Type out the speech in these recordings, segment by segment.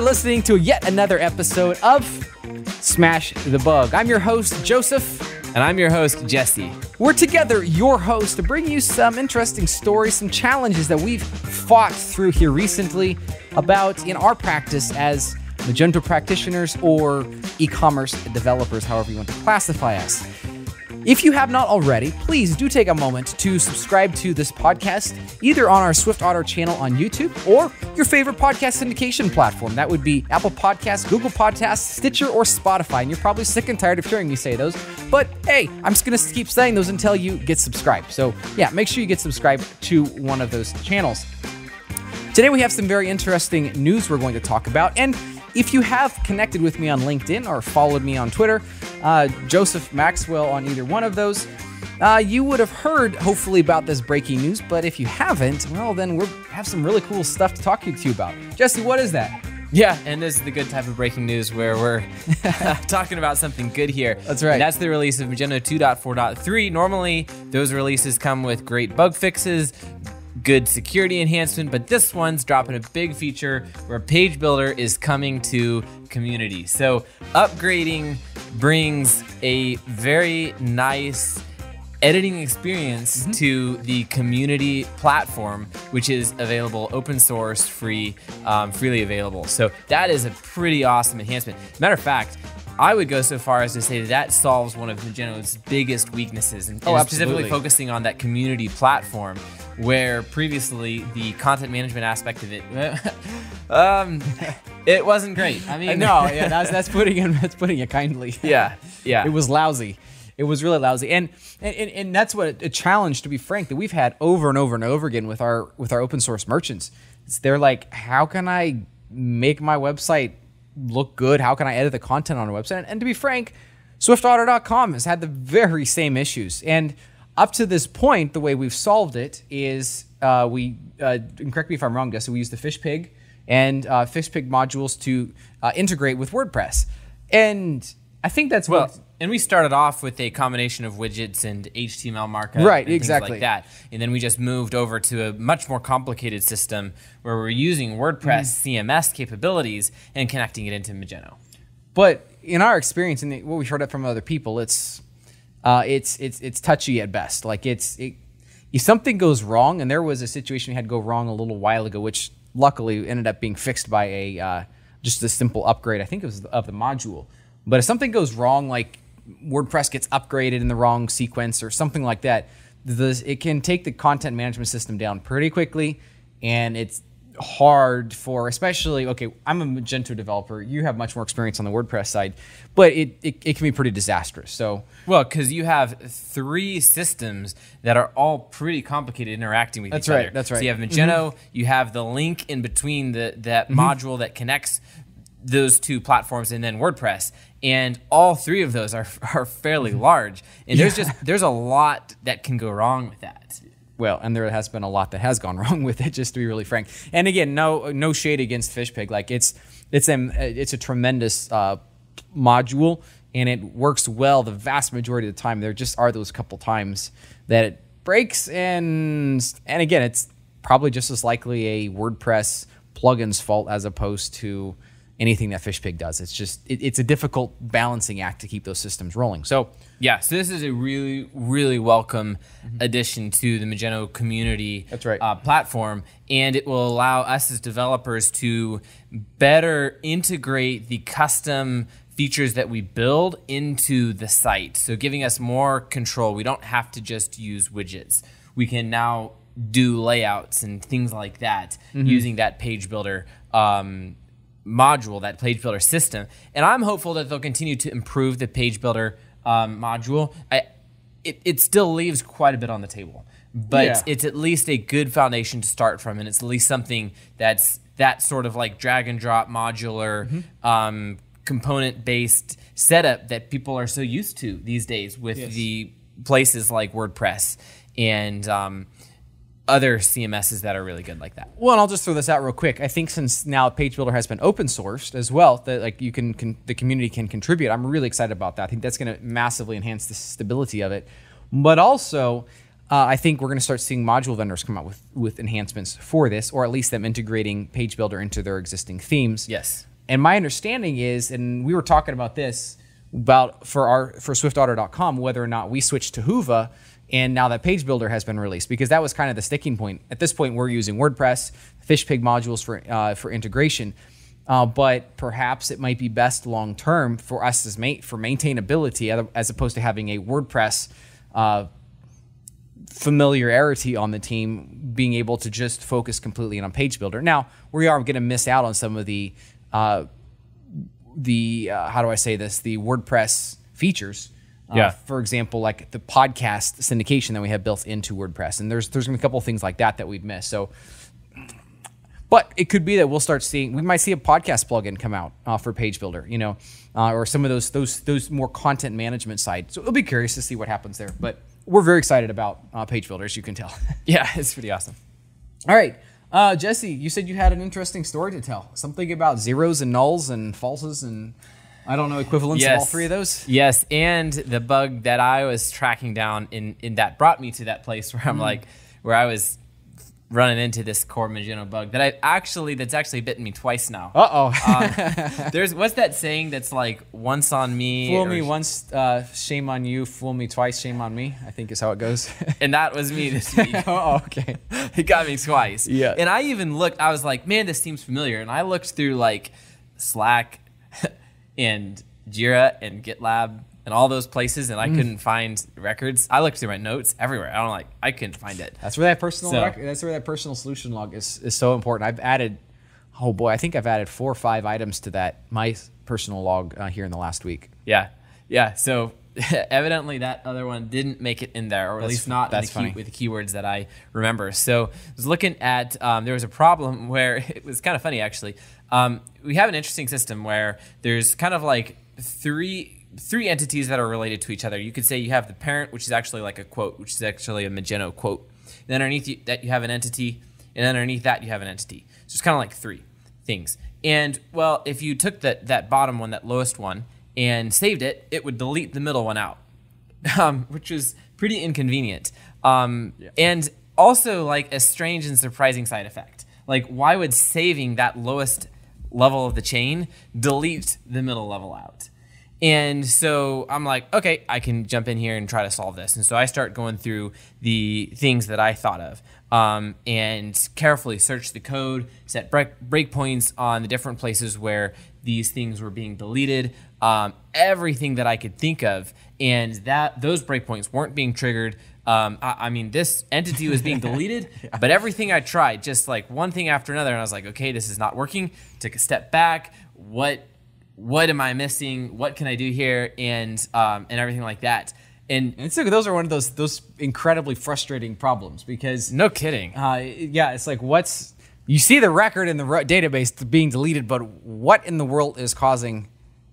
are listening to yet another episode of Smash the Bug. I'm your host, Joseph. And I'm your host, Jesse. We're together, your host, to bring you some interesting stories, some challenges that we've fought through here recently about in our practice as Magento practitioners or e-commerce developers, however you want to classify us. If you have not already, please do take a moment to subscribe to this podcast, either on our SwiftAuto channel on YouTube or your favorite podcast syndication platform. That would be Apple Podcasts, Google Podcasts, Stitcher, or Spotify. And you're probably sick and tired of hearing me say those. But hey, I'm just going to keep saying those until you get subscribed. So yeah, make sure you get subscribed to one of those channels. Today we have some very interesting news we're going to talk about. And if you have connected with me on LinkedIn or followed me on Twitter, Joseph Maxwell on either one of those, you would have heard, hopefully, about this breaking news. But if you haven't, well, then we have some really cool stuff to talk to you about. Jesse, what is that? Yeah, and this is the good type of breaking news where we're talking about something good here. That's right. And that's the release of Magento 2.4.3. Normally, those releases come with great bug fixes, good security enhancement, but this one's dropping a big feature where Page Builder is coming to community. So upgrading brings a very nice editing experience to the community platform, which is available open source, free, freely available. So that is a pretty awesome enhancement. Matter of fact, I would go so far as to say that solves one of Magento's biggest weaknesses, and specifically focusing on that community platform, where previously the content management aspect of it, it wasn't great. I mean, no, yeah, that's putting it kindly. Yeah. It was lousy. It was really lousy, and that's what a challenge, to be frank, that we've had over and over and over again with our open source merchants. They're like, how can I make my website look good? How can I edit the content on a website? And to be frank, SwiftAuto.com has had the very same issues. And up to this point, the way we've solved it is and correct me if I'm wrong, Jesse, we use the FishPig and FishPig modules to integrate with WordPress. And I think that's and we started off with a combination of widgets and HTML markup, right? And exactly, things like that. And then we just moved over to a much more complicated system where we're using WordPress CMS capabilities and connecting it into Magento. But in our experience, and what we've heard from other people, it's touchy at best. Like if something goes wrong, and there was a situation we had go wrong a little while ago, which luckily ended up being fixed by a just a simple upgrade. I think it was of the module. But if something goes wrong, like WordPress gets upgraded in the wrong sequence or something like that, it can take the content management system down pretty quickly, and it's hard for, especially, okay, I'm a Magento developer, you have much more experience on the WordPress side, but it can be pretty disastrous. So, well, because you have three systems that are all pretty complicated interacting with each other. That's right. So you have Magento, you have the link in between that module that connects those two platforms, and then WordPress, and all three of those are fairly large, and there's a lot that can go wrong with that. Well, and there has been a lot that has gone wrong with it, just to be really frank. And again, no shade against FishPig. Like it's a tremendous module, and it works well the vast majority of the time. There just are those couple times that it breaks, and again, it's probably just as likely a WordPress plugin's fault as opposed to anything that FishPig does. It's just it's a difficult balancing act to keep those systems rolling. So yeah, so this is a really, really welcome addition to the Magento community platform, and it will allow us as developers to better integrate the custom features that we build into the site. So giving us more control. We don't have to just use widgets. We can now do layouts and things like that using that page builder module, that page builder system. And I'm hopeful that they'll continue to improve the page builder module. It still leaves quite a bit on the table, but it's at least a good foundation to start from, and it's at least something that's that sort of like drag and drop modular component-based setup that people are so used to these days with the places like WordPress and other CMSs that are really good like that. Well, and I'll just throw this out real quick. I think since now Page Builder has been open sourced as well, that like the community can contribute. I'm really excited about that. I think that's going to massively enhance the stability of it. But also, I think we're going to start seeing module vendors come out with enhancements for this, or at least them integrating Page Builder into their existing themes. Yes. And my understanding is, and we were talking about this about for SwiftAuto.com, whether or not we switched to Hoova, and now that Page Builder has been released, because that was kind of the sticking point. At this point, we're using WordPress, FishPig modules for integration, but perhaps it might be best long term for us for maintainability, as opposed to having a WordPress familiarity on the team, being able to just focus completely on Page Builder. Now, we are going to miss out on some of the how do I say this? The WordPress features. For example, like the podcast syndication that we have built into WordPress, and there's going to be a couple of things like that we'd miss. So, but it could be that we might see a podcast plugin come out for Page Builder, or some of those more content management side. So it'll be curious to see what happens there. But we're very excited about Page Builder, as you can tell. Yeah, it's pretty awesome. All right. Jesse, you said you had an interesting story to tell. Something about zeros and nulls and falses and, I don't know, equivalents of all three of those? Yes, and the bug that I was tracking down in that brought me to that place where I'm where I was running into this core Magento bug that's actually bitten me twice now. There's what's that saying that's like once on me, fool me once, shame on you, fool me twice, shame on me, I think is how it goes. And that was me this week. Okay. It got me twice. Yeah. And I even looked, I was like, man, this seems familiar. And I looked through like Slack and Jira and GitLab and all those places, and I couldn't find records. I looked through my notes everywhere. I couldn't find it. That's where that personal solution log is so important. I've added, I think I've added 4 or 5 items to my personal log here in the last week. Yeah. So evidently that other one didn't make it in there, or at least not with the keywords that I remember. So I was looking at, there was a problem where it was kind of funny actually. We have an interesting system where there's kind of like three entities that are related to each other. You could say you have the parent, which is actually like a quote, which is actually a Magento quote. Then underneath that you have an entity, and underneath that you have an entity. So it's kind of like 3 things. And well, if you took that bottom one, that lowest one, and saved it, it would delete the middle one out, which was pretty inconvenient. And also like a strange and surprising side effect. Like, why would saving that lowest level of the chain delete the middle level out? And so I'm like, okay, I can jump in here and try to solve this. And so I start going through the things that I thought of, and carefully search the code, set breakpoints on the different places where these things were being deleted, everything that I could think of, and those breakpoints weren't being triggered. I mean, this entity was being deleted, but everything I tried, just like one thing after another, and I was like, okay, this is not working. Took a step back. What am I missing? What can I do here? And everything like that. And so those are one of those incredibly frustrating problems, because no kidding. It's like you see the record in the database being deleted, but what in the world is causing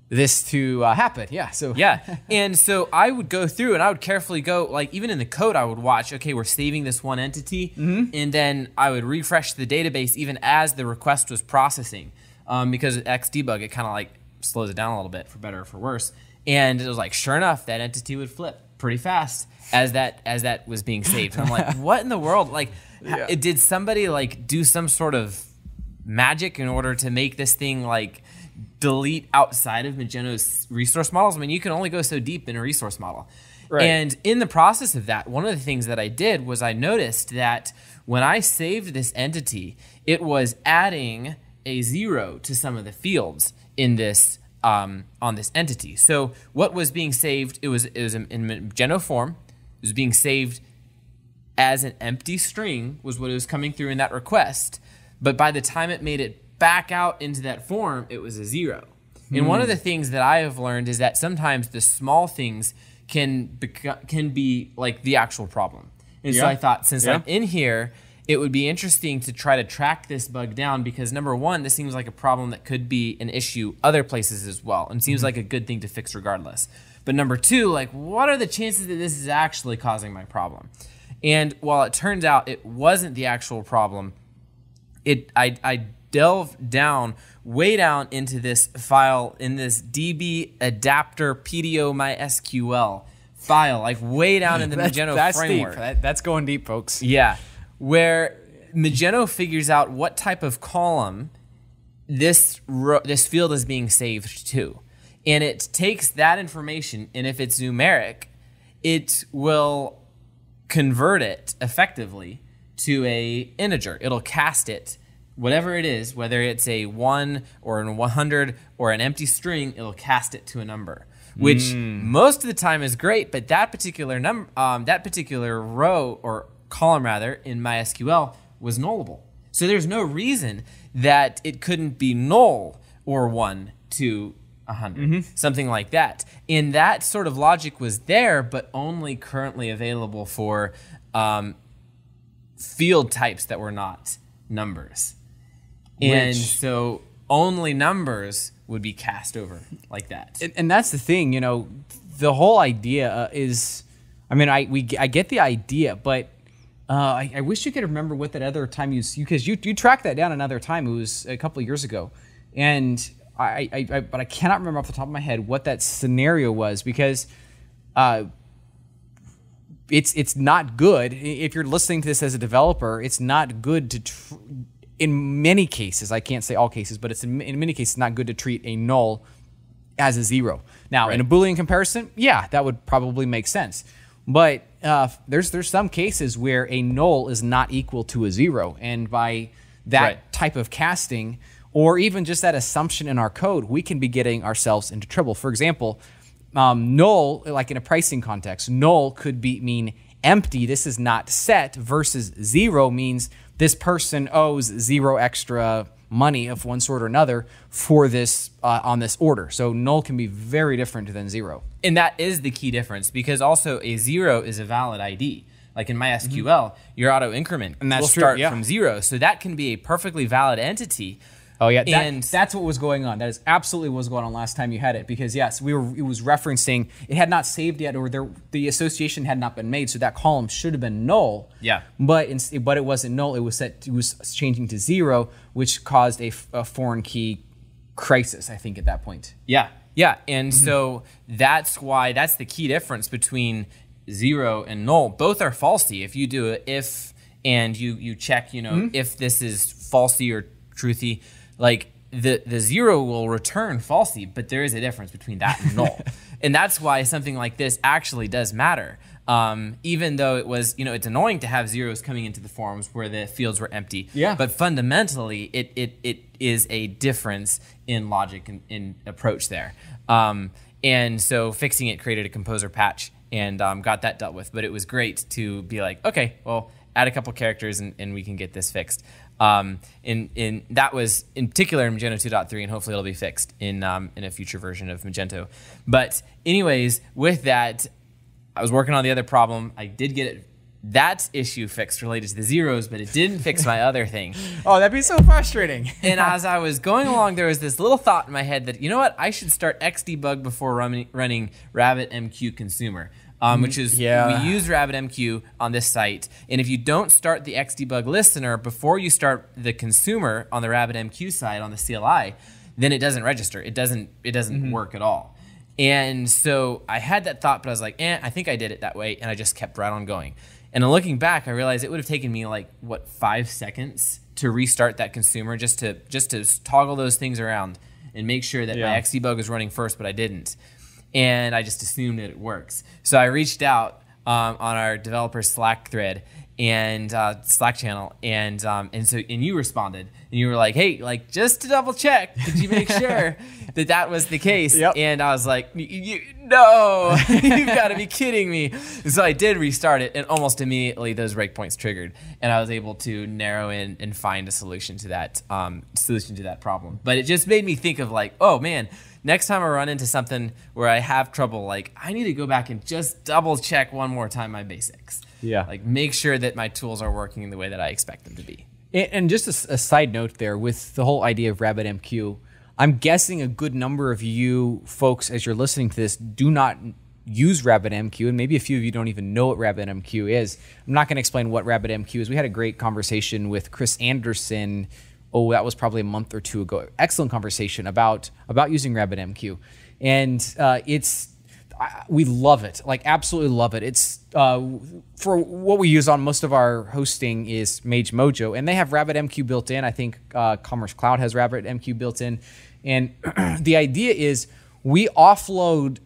this to happen? And so I would go through and I would carefully go, like even in the code, I would watch, okay, we're saving this one entity, and then I would refresh the database even as the request was processing, because at Xdebug it kind of like slows it down a little bit, for better or for worse. And it was like, sure enough, that entity would flip pretty fast as that was being saved. And I'm like, what in the world? Like, did somebody like do some sort of magic in order to make this thing like delete outside of Magento's resource models? I mean, you can only go so deep in a resource model. Right. And in the process of that, one of the things that I did was I noticed that when I saved this entity, it was adding a 0 to some of the fields in this on this entity. So what was being saved? It was in Magento form. It was being saved as an empty string, was what it was coming through in that request. But by the time it made it back out into that form, it was a 0. And one of the things that I have learned is that sometimes the small things can be like the actual problem. And so I thought, since I'm in here, it would be interesting to try to track this bug down, because number one, this seems like a problem that could be an issue other places as well, and seems like a good thing to fix regardless. But number two, like, what are the chances that this is actually causing my problem? And while it turns out it wasn't the actual problem, I delved way down into this file in this DB adapter PDO MySQL file, like way down in the Magento framework. That's going deep, folks. Yeah. Where Magento figures out what type of column this field is being saved too. And it takes that information, and if it's numeric, it will convert it effectively to a integer. It'll cast it, whatever it is, whether it's a 1 or a 100 or an empty string, it'll cast it to a number, which most of the time is great, but that particular row or column rather in MySQL was nullable. So there's no reason that it couldn't be null or 1 to 100, something like that. And that sort of logic was there, but only currently available for field types that were not numbers. And so only numbers would be cast over like that. And that's the thing, you know, the whole idea is, I mean, I get the idea, but I wish you could remember what that other time because you tracked that down another time. It was a couple of years ago. And but I cannot remember off the top of my head what that scenario was, because it's not good. If you're listening to this as a developer, it's not good to, in many cases, I can't say all cases, but it's in many cases not good to treat a null as a 0. Now, in a Boolean comparison, yeah, that would probably make sense. But there's some cases where a null is not equal to a 0, and by that type of casting, or even just that assumption in our code, we can be getting ourselves into trouble. For example, null, like in a pricing context, null could mean empty, this is not set, versus 0 means this person owes 0 extra money of one sort or another for this on this order. So null can be very different than 0. And that is the key difference, because also a 0 is a valid ID. Like in MySQL, your auto increment will start from 0. So that can be a perfectly valid entity. Oh yeah, that's what was going on. That is absolutely what was going on last time you had it, because yes, it was referencing it had not saved yet, or the association had not been made, so that column should have been null. Yeah. But it wasn't null. It was set. It was changing to 0, which caused a foreign key crisis, I think, at that point. Yeah. Yeah. And so that's the key difference between 0 and null. Both are falsy. If you do a if and you check, if this is falsy or truthy, like the 0 will return falsy, but there is a difference between that and null. And that's why something like this actually does matter. Even though it was, it's annoying to have zeros coming into the forms where the fields were empty. Yeah. But fundamentally, it is a difference in logic and in approach there. And so fixing it created a composer patch and got that dealt with. But it was great to be like, okay, well, add a couple characters and we can get this fixed. And that was in particular in Magento 2.3, and hopefully it'll be fixed in a future version of Magento. But anyways, with that, I was working on the other problem. I did get that issue fixed related to the zeros, but it didn't fix my other thing. Oh, that'd be so frustrating. And as I was going along, there was this little thought in my head that, you know what, I should start xdebug before running RabbitMQ consumer. Which is, we use RabbitMQ on this site. And if you don't start the xdebug listener before you start the consumer on the RabbitMQ side on the CLI, then it doesn't register. It doesn't work at all. And so I had that thought, but I was like, I think I did it that way. And I just kept right on going. And then looking back, I realized it would have taken me 5 seconds to restart that consumer just to toggle those things around and make sure that my xdebug was running first, but I didn't. And I just assumed that it works. So I reached out on our developer Slack thread and Slack channel, and you responded, and you were like, "Hey, just to double check, did you make sure that was the case?" Yep. And I was like, "No, you've got to be kidding me!" So I did restart it, and almost immediately those breakpoints triggered, and I was able to narrow in and find a solution to that problem. But it just made me think of oh man. Next time I run into something where I have trouble, I need to go back and just double check one more time my basics. Yeah. Make sure that my tools are working in the way that I expect them to be. And just a side note there with the whole idea of RabbitMQ, I'm guessing a good number of you folks, as you're listening to this, do not use RabbitMQ, and maybe a few of you don't even know what RabbitMQ is. I'm not going to explain what RabbitMQ is. We had a great conversation with Chris Anderson. Oh, that was probably a month or two ago. Excellent conversation about using RabbitMQ. And we love it, like absolutely love it. It's for what we use on most of our hosting is Mage Mojo, and they have RabbitMQ built in. I think Commerce Cloud has RabbitMQ built in, and the idea is we can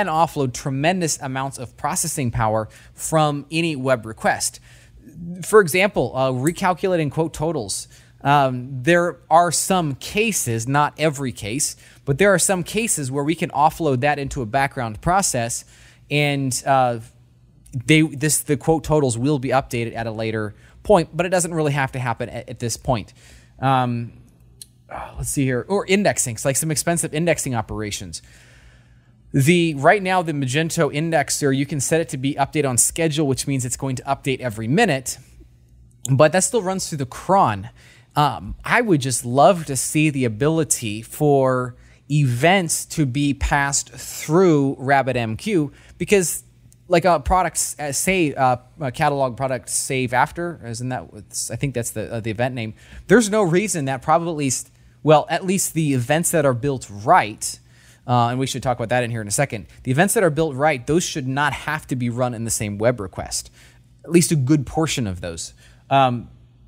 offload tremendous amounts of processing power from any web request. For example, recalculating quote totals. There are some cases, not every case, but there are some cases where we can offload that into a background process, and the quote totals will be updated at a later point, but it doesn't really have to happen at this point. Let's see here, or indexing, like some expensive indexing operations. Right now, the Magento indexer, you can set it to be updated on schedule, which means it's going to update every minute, but that still runs through the cron. I would just love to see the ability for events to be passed through RabbitMQ, because like a product a catalog product save after, isn't that? I think that's the event name. There's no reason that at least the events that are built right. And we should talk about that in here in a second. The events that are built right, those should not have to be run in the same web request. At least a good portion of those.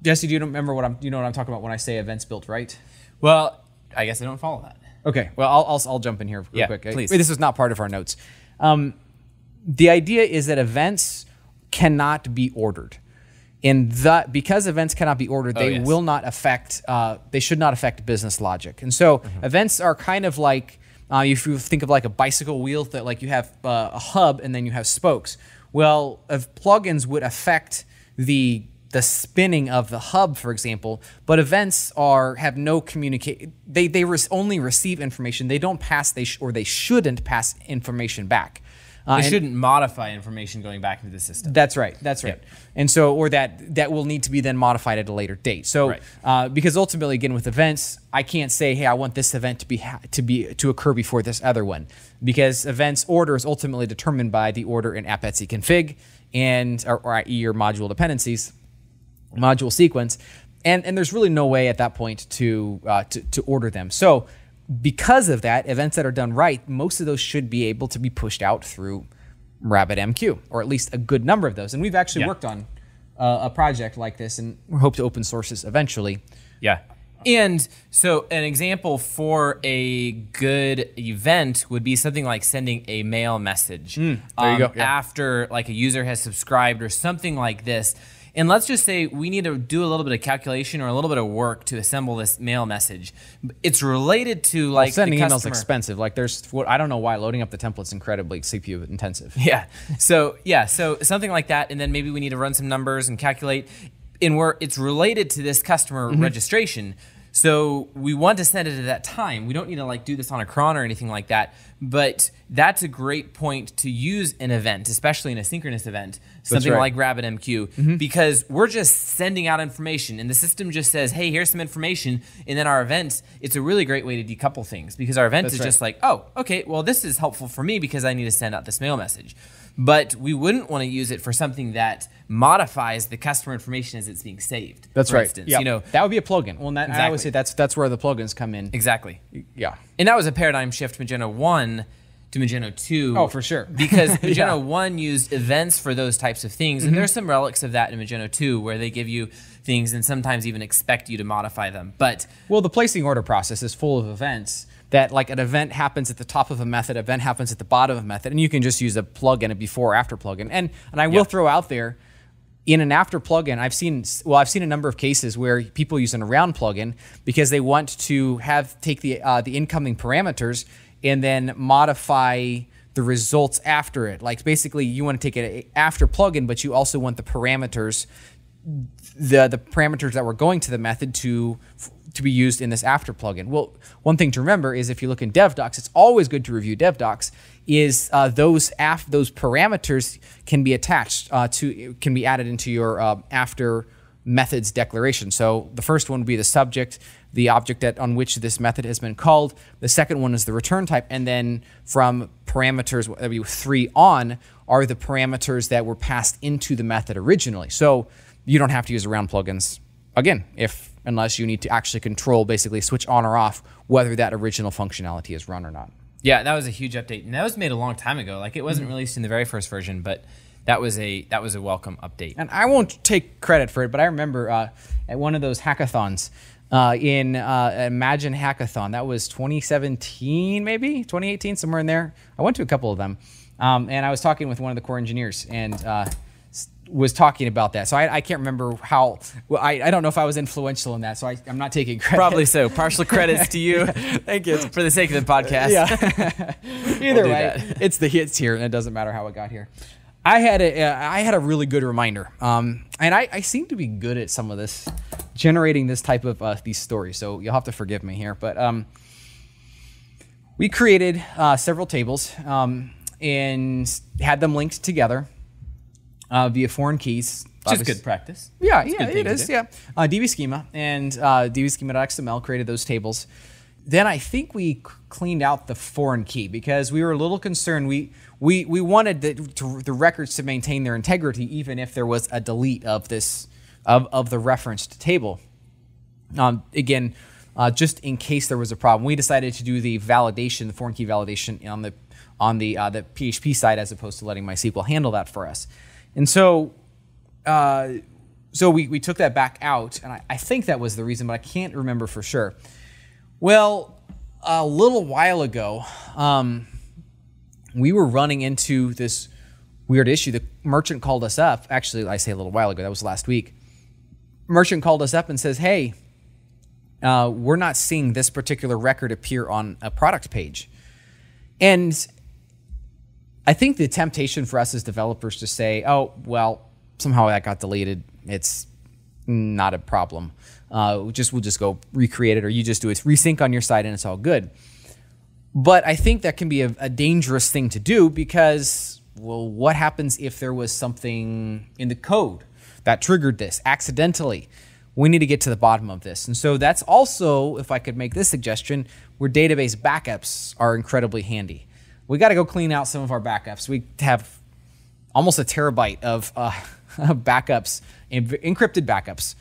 Jesse, do you remember what I'm talking about when I say events built right? Well, I guess I don't follow that. Okay. Well, I'll jump in here real quick. Please. This is not part of our notes. The idea is that events cannot be ordered. Because events cannot be ordered, they will not affect. They should not affect business logic. And so events are kind of like. If you think of like a bicycle wheel, that like you have a hub and then you have spokes. Well, if plugins would affect the spinning of the hub, for example, but events have no communicate. They only receive information. They don't pass. They shouldn't pass information back. They shouldn't modify information going back into the system. That's right. That's right. Yep. And so, or that will need to be then modified at a later date. So, because ultimately, again, with events, I can't say, hey, I want this event to occur before this other one, because events order is ultimately determined by the order in app-etsy config or i.e. your module dependencies, module sequence, and there's really no way at that point to order them. So. Because of that, events that are done right, most of those should be able to be pushed out through RabbitMQ, or at least a good number of those. And we've actually worked on a project like this, and we hope to open source this eventually. Yeah. And so an example for a good event would be something like sending a mail message there you go. Yeah. After like a user has subscribed or something like this. And let's just say we need to do a little bit of calculation or a little bit of work to assemble this mail message. It's related to like sending the emails customer. Expensive. Like I don't know why loading up the template's incredibly CPU intensive. Yeah. So something like that, and then maybe we need to run some numbers and calculate. And where it's related to this customer registration. So we want to send it at that time. We don't need to like do this on a cron or anything like that. But that's a great point to use an event, especially an asynchronous event, something like RabbitMQ, because we're just sending out information, and the system just says, hey, here's some information, and then our event, it's a really great way to decouple things, because our event is just like, oh, okay, well, this is helpful for me because I need to send out this mail message. But we wouldn't want to use it for something that modifies the customer information as it's being saved. That's for right. Instance. Yep. That would be a plugin. Well, I always say that's where the plugins come in. Exactly. Yeah. And that was a paradigm shift, Magento 1 to Magento 2. Oh, for sure. Because Magento 1 used events for those types of things. And there's some relics of that in Magento 2 where they give you things and sometimes even expect you to modify them. But the placing order process is full of events that like an event happens at the top of a method, event happens at the bottom of a method, and you can just use a plugin, a before or after plugin. And I will throw out there, in an after plugin, I've seen a number of cases where people use an around plugin because they want to take the incoming parameters and then modify the results after it. Like basically, you want to take it after plugin, but you also want the parameters, the parameters that were going to the method to be used in this after plugin. Well, one thing to remember is if you look in dev docs, it's always good to review dev docs. Is those parameters can be attached can be added into your after methods declaration. So the first one would be the subject, the object on which this method has been called. The second one is the return type, and then from parameters 3 on are the parameters that were passed into the method originally. So you don't have to use around plugins again unless you need to actually control, basically switch on or off whether that original functionality is run or not. Yeah, that was a huge update, and that was made a long time ago. Like, it wasn't released in the very first version, but that was a welcome update. And I won't take credit for it, but I remember at one of those hackathons in Imagine Hackathon, that was 2017, maybe 2018, somewhere in there. I went to a couple of them, and I was talking with one of the core engineers, and was talking about that. So I can't remember how. Well, I don't know if I was influential in that. So I'm not taking credit. Probably so. Partial credits to you. Thank you. For the sake of the podcast. Yeah. Either way, it's the hits here, and it doesn't matter how it got here. I had a really good reminder, and I seem to be good at some of this, generating this type of these stories. So you'll have to forgive me here, but we created several tables and had them linked together via foreign keys. Which is good practice. Yeah, it is. Yeah, DbSchema and DbSchema.xml created those tables. Then I think we cleaned out the foreign key because we were a little concerned. We wanted the records to maintain their integrity even if there was a delete of this of the referenced table. Again, just in case there was a problem, we decided to do the validation, the foreign key validation on the PHP side as opposed to letting MySQL handle that for us. And so we took that back out, and I think that was the reason, but I can't remember for sure. Well, a little while ago, we were running into this weird issue. The merchant called us up. Actually, I say a little while ago. That was last week. Merchant called us up and says, hey, we're not seeing this particular record appear on a product page. And I think the temptation for us as developers to say, oh, well, somehow that got deleted. It's not a problem. We'll just go recreate it, or you just do it, resync on your side, and it's all good. But I think that can be a dangerous thing to do because, well, what happens if there was something in the code that triggered this accidentally? We need to get to the bottom of this. And so that's also, if I could make this suggestion, where database backups are incredibly handy. We got to go clean out some of our backups. We have almost a terabyte of backups, encrypted backups,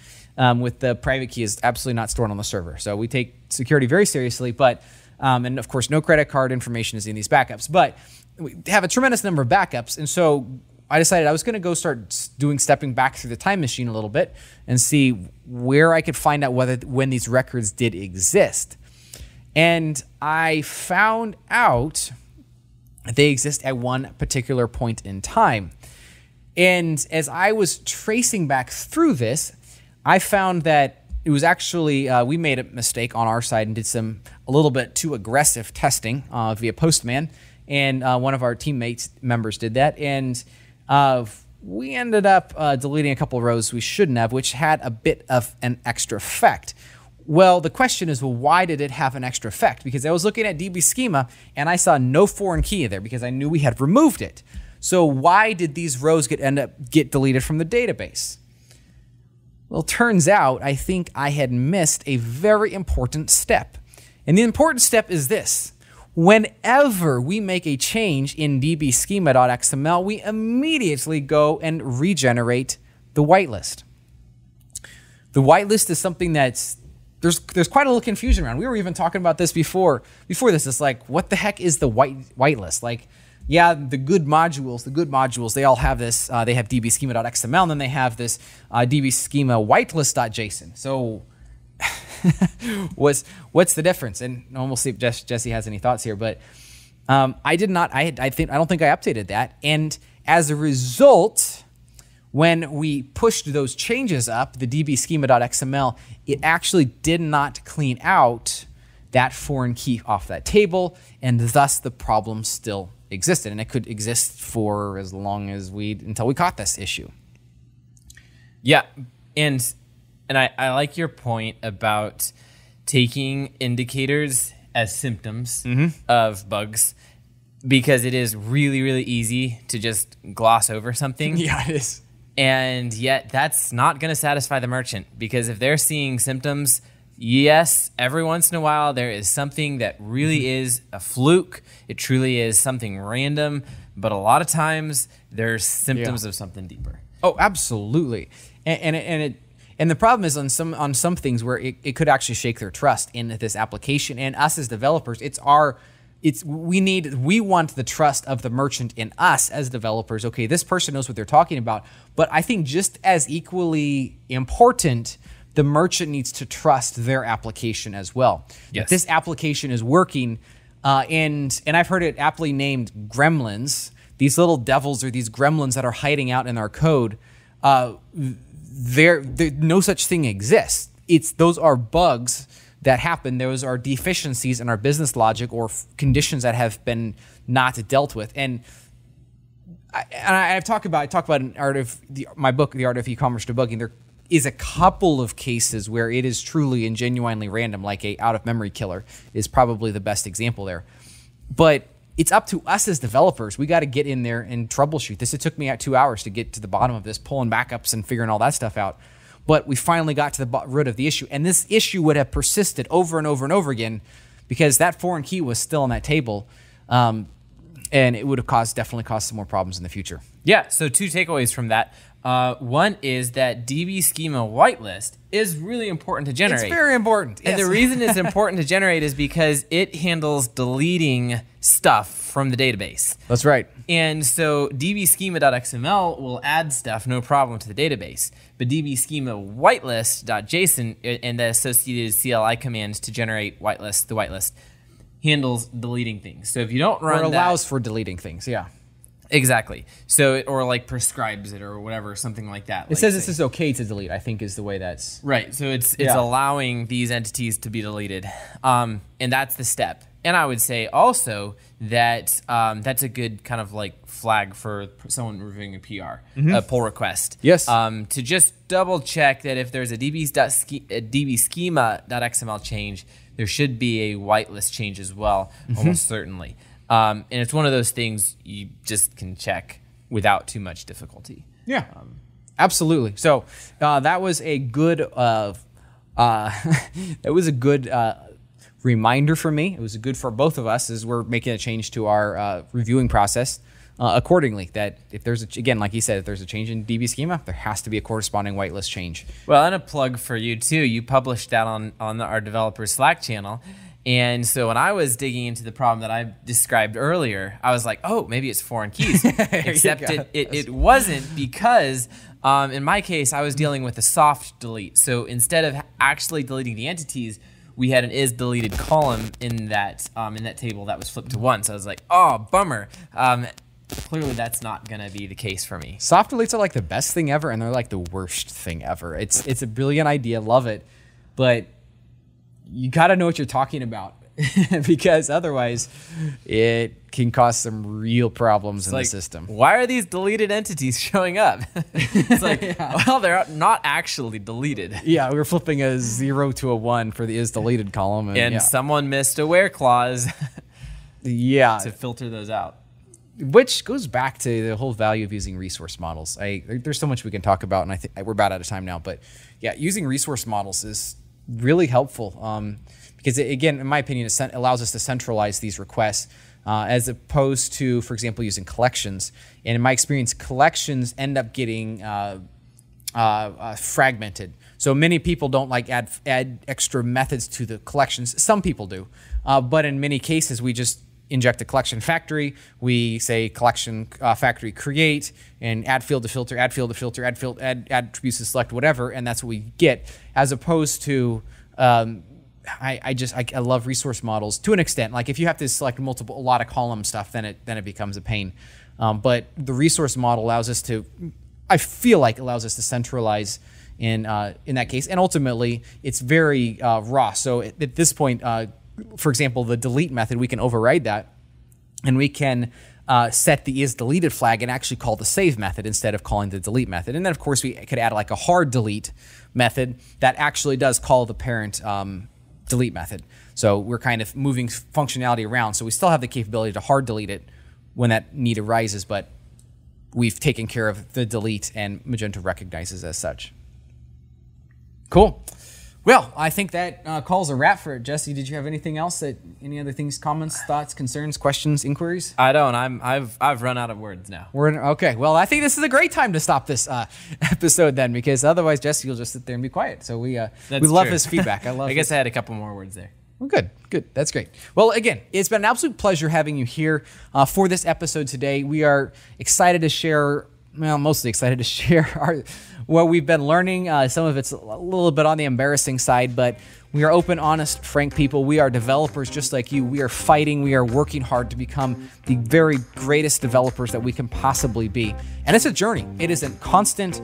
with the private key is absolutely not stored on the server. So we take security very seriously, but and of course, no credit card information is in these backups. But we have a tremendous number of backups, and so I decided I was going to go start stepping back through the time machine a little bit and see where I could find out when these records did exist. And I found out they exist at one particular point in time. And as I was tracing back through this, I found that it was actually, we made a mistake on our side and did a little bit too aggressive testing via Postman. And one of our members did that. And we ended up deleting a couple of rows we shouldn't have, which had a bit of an extra effect. Well, the question is, well, why did it have an extra effect? Because I was looking at DbSchema and I saw no foreign key there because I knew we had removed it. So why did these rows end up deleted from the database? Well, turns out I think I had missed a very important step. And the important step is this. Whenever we make a change in DbSchema.xml, we immediately go and regenerate the whitelist. The whitelist is something that's there's quite a little confusion around. We were even talking about this before this. It's like, what the heck is the whitelist? Like, yeah, the good modules, they all have this. They have DbSchema.xml, and then they have this DbSchema whitelist.json. So what's the difference? And we'll see if Jesse has any thoughts here. But I did not. I don't think I updated that. And as a result, when we pushed those changes up, the DbSchema.xml, it actually did not clean out that foreign key off that table, and thus the problem still existed, and it could exist for as long as until we caught this issue. Yeah, and I like your point about taking indicators as symptoms of bugs, because it is really, really easy to just gloss over something. Yeah, it is. And yet that's not going to satisfy the merchant, because if they're seeing symptoms, yes, every once in a while there is something that really is a fluke. It truly is something random, but a lot of times there's symptoms of something deeper. Oh, absolutely. And the problem is on some things where it could actually shake their trust in this application. And us as developers, it's our we want the trust of the merchant in us as developers. Okay, this person knows what they're talking about, but I think just as equally important, the merchant needs to trust their application as well. Yes. That this application is working, and I've heard it aptly named gremlins. These little devils or these gremlins that are hiding out in our code. There no such thing exists. Those are bugs that happen. Those are deficiencies in our business logic or conditions that have been not dealt with. And I talk about in my book, The Art of E-commerce Debugging. There is a couple of cases where it is truly and genuinely random, like a out-of-memory killer is probably the best example there. But it's up to us as developers. We got to get in there and troubleshoot this. It took me 2 hours to get to the bottom of this, pulling backups and figuring all that stuff out. But we finally got to the root of the issue. And this issue would have persisted over and over and over again because that foreign key was still on that table. And it would have definitely caused some more problems in the future. Yeah, so 2 takeaways from that. One is that DbSchema whitelist is really important to generate. It's very important. And yes. the reason it's important to generate is because it handles deleting stuff from the database. That's right. And so dbschema.xml will add stuff, no problem, to the database. But dbschema whitelist.json and the associated CLI commands to generate the whitelist, handles deleting things. So if you don't run or allows for deleting things, yeah. Exactly. So, or like prescribes it or whatever, something like that. It says this is okay to delete, I think is the way that's... Right. So it's allowing these entities to be deleted. And that's the step. And I would say also that that's a good kind of like flag for someone reviewing a PR, a pull request. Yes. To just double check that if there's a dbschema.xml change, there should be a whitelist change as well, almost certainly. And it's one of those things you just can check without too much difficulty. Yeah, absolutely. So that was a good reminder for me. It was good for both of us as we're making a change to our reviewing process accordingly. That if there's again, like you said, if there's a change in DbSchema, there has to be a corresponding whitelist change. Well, and a plug for you too. You published that on our developer Slack channel. And so when I was digging into the problem that I described earlier, I was like, oh, maybe it's foreign keys. Except it wasn't because in my case, I was dealing with a soft delete. So instead of actually deleting the entities, we had an is deleted column in that table that was flipped to 1. So I was like, oh, bummer. Clearly that's not going to be the case for me. Soft deletes are like the best thing ever, and they're like the worst thing ever. It's a brilliant idea, love it, but you got to know what you're talking about because otherwise it can cause some real problems in the system. Why are these deleted entities showing up? It's like, well, they're not actually deleted. Yeah, we were flipping a 0 to a 1 for the is deleted column. And someone missed a where clause to filter those out. Which goes back to the whole value of using resource models. There's so much we can talk about, and I think we're about out of time now. But yeah, using resource models is really helpful because again, in my opinion, it allows us to centralize these requests as opposed to, for example, using collections. And in my experience, collections end up getting fragmented. So many people don't like add extra methods to the collections. Some people do, but in many cases, we just inject a collection factory. We say collection factory create and add field to filter, add field to filter, add attributes to select, whatever, and that's what we get. As opposed to, I love resource models to an extent. Like if you have to select a lot of column stuff, then it becomes a pain. But the resource model allows us to, I feel like allows us to centralize in that case, and ultimately it's very raw. So at this point, for example, the delete method, we can override that, and we can set the is deleted flag and actually call the save method instead of calling the delete method. And then, of course, we could add like a hard delete method that actually does call the parent delete method. So we're kind of moving functionality around. So we still have the capability to hard delete it when that need arises, but we've taken care of the delete, and Magento recognizes as such. Cool. Well, I think that calls a wrap for it. Jesse, did you have anything else? Any other things, comments, thoughts, concerns, questions, inquiries? I don't. I've run out of words now. Okay. Well, I think this is a great time to stop this episode then, because otherwise Jesse will just sit there and be quiet. So we love his feedback. I guess I had a couple more words there. Well, good. That's great. Well, again, it's been an absolute pleasure having you here for this episode today. We are excited to share, mostly excited to share what we've been learning. Some of it's a little bit on the embarrassing side, but we are open, honest, frank people. We are developers just like you. We are fighting. We are working hard to become the very greatest developers that we can possibly be. And it's a journey. It is a constant,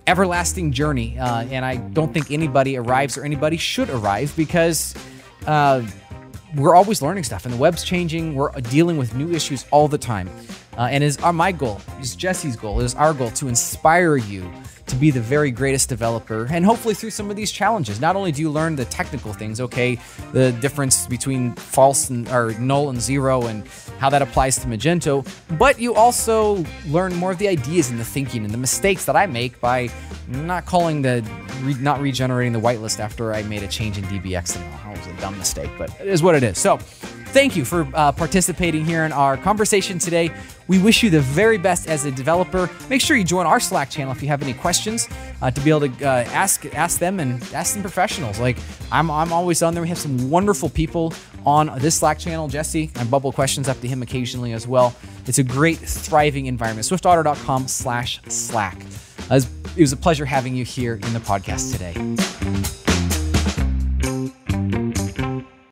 everlasting journey. And I don't think anybody arrives or anybody should arrive because we're always learning stuff and the web's changing. We're dealing with new issues all the time. And it is my goal, is Jesse's goal, it is our goal to inspire you to be the very greatest developer. And hopefully through some of these challenges, not only do you learn the technical things, okay, the difference between false or null and zero and how that applies to Magento, but you also learn more of the ideas and the thinking and the mistakes that I make by not regenerating the whitelist after I made a change in DbXML. That was a dumb mistake, but it is what it is. So thank you for participating here in our conversation today. We wish you the very best as a developer. Make sure you join our Slack channel if you have any questions to be able to ask them and ask some professionals. Like I'm always on there. We have some wonderful people on this Slack channel. Jesse, I bubble questions up to him occasionally as well. It's a great, thriving environment. SwiftAuto.com/Slack. It was a pleasure having you here in the podcast today.